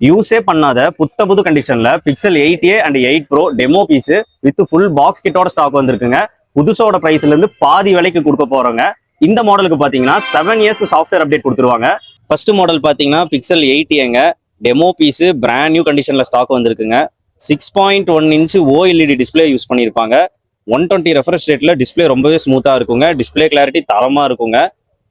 யூஸே பண்ணாத புது கண்டிஷன்ல Pixel 8a and 8 Pro demo piece with full box கிட்டோட ஸ்டாக் வந்திருக்குங்க. புதுசோட பிரைஸ்ல இருந்து பாதி விலைக்கு கொடுக்க போறோங்க. இந்த மாடலுக்கு பாத்தீங்கன்னா 7 இயர்ஸ்க்கு சாஃப்ட்வேர் அப்டேட் கொடுத்துருவாங்க. ஃபர்ஸ்ட் மாடல் பாத்தீங்கன்னா Pixel 8a demo piece brand new கண்டிஷன்ல ஸ்டாக் வந்திருக்குங்க. 6.1 இன்ச் OLED டிஸ்பிளே யூஸ் பண்ணியிருப்பாங்க. 120 ரெஃப்ரெஷ் ரேட்ல டிஸ்பிளே ரொம்பவே ஸ்மூத்தா இருக்குங்க. டிஸ்பிளே கிளாரிட்டி தரமா இருக்குங்க.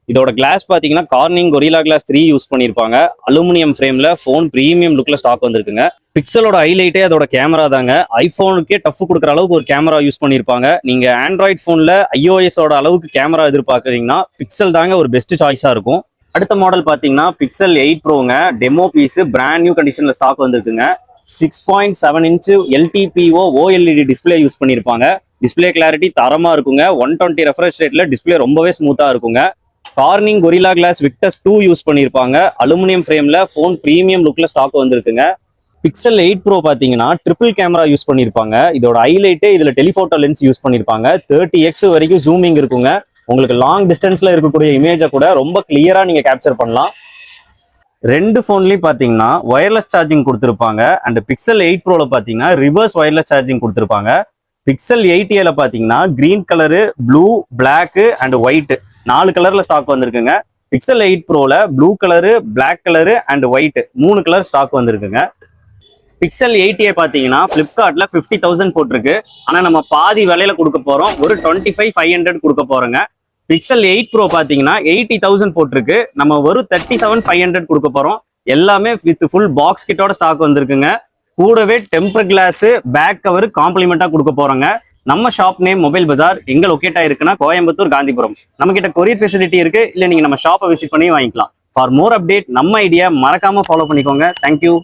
இதோட கிளாஸ் பாத்தீங்கன்னா கார்னிங் கொரில்லா கிளாஸ் 3 யூஸ் பண்ணியிருப்பாங்க. அலுமினியம் ஃப்ரேம்ல ஃபோன் பிரீமியம் லுக்ல ஸ்டாக் வந்திருக்குங்க. பிக்சலோட ஹைலைட்டே அதோட கேமரா தாங்க. ஐபோனுக்கே டஃப் கொடுக்குற அளவுக்கு ஒரு கேமரா யூஸ் பண்ணியிருப்பாங்க. நீங்க ஆண்ட்ராய்ட் போன்ல iOS ஓட அளவுக்கு கேமரா எதிர்பார்க்குறீங்கன்னா பிக்சல் தாங்க ஒரு பெஸ்ட் சாய்ஸா இருக்கும். அடுத்த மாடல் பாத்தீங்கன்னா பிக்சல் 8 Proங்க டெமோ பீஸ் பிராண்ட் நியூ கண்டிஷன்ல ஸ்டாக் வந்திருக்குங்க. 6.7 inch LTPO OLED display use பண்ணியிருப்பாங்க. டிஸ்பிளே கிளாரிட்டி தரமா இருக்குங்க. 120 ரெஃப்ரெஷ் ரேட்ல டிஸ்பிளே ரொம்பவே ஸ்மூத்தா இருக்குங்க. Corning Gorilla Glass Victus 2 use பண்ணியிருப்பாங்க. அலுமினியம் ஃப்ரேம்ல ஃபோன் பிரீமியம் லுக்ல ஸ்டாக் வந்திருக்குங்க. பிக்சல் 8 Pro பாத்தீங்கன்னா ட்ரிபிள் கேமரா யூஸ் பண்ணியிருப்பாங்க. இதோட ஹைலைட்டே இதுல டெலிஃபோட்டோ லென்ஸ் யூஸ் பண்ணியிருப்பாங்க. 30x வரைக்கும் ஜூமிங் இருக்குங்க. உங்களுக்கு லாங் டிஸ்டன்ஸ்ல இருக்கக்கூடிய இமேஜை கூட ரொம்ப கிளியரா நீங்க கேப்சர் பண்ணலாம். ரெண்டு போன்லயும் பாத்தீங்கன்னா ஒயர்லெஸ் சார்ஜிங் கொடுத்துருப்பாங்க. அண்ட் பிக்சல் 8 Proல பாத்தீங்கன்னா ரிவர்ஸ் ஒயர்லெஸ் சார்ஜிங் கொடுத்துருப்பாங்க. பிக்சல் 8a பாத்தீங்கன்னா green colour, blue, black and white 4 கலர்ல ஸ்டாக் வந்திருக்குங்க. பிக்சல் 8 Proல blue colour, black colour and white 3 colour stock வந்திருக்குங்க. பிக்சல் 8a பாத்தீங்கன்னா பிளிப்கார்ட்ல 50,000 போட்டிருக்கு. ஆனா நம்ம பாதி விலையில கொடுக்க போறோம். ஒரு 25,500 கொடுக்க போறோங்க. பிக்சல் 8 Pro பாத்தீங்கன்னா 80,000 போட்டிருக்கு. நம்ம ஒரு 37,500 கொடுக்க போறோம். எல்லாமே வித் ஃபுல் பாக்ஸ் கிட்டோட ஸ்டாக் வந்திருக்குங்க. கூடவே டெம்பர் கிளாஸ், பேக் கவர் காம்ப்ளிமெண்டா கொடுக்க போறோங்க. நம்ம ஷாப் நேம் மொபைல் பஜார். எங்க லொக்கேட் ஆயிருக்குன்னா கோயம்புத்தூர், காந்திபுரம். நம்ம கிட்ட கொரியர் ஃபெசிலிட்டி இருக்கு. இல்ல நீங்க நம்ம ஷாப்பை விசிட் பண்ணி வாங்கிக்கலாம். ஃபார் மோர் அப்டேட் நம்ம ஐடியா மறக்காம ஃபாலோ பண்ணிக்கோங்க. தேங்க்யூ.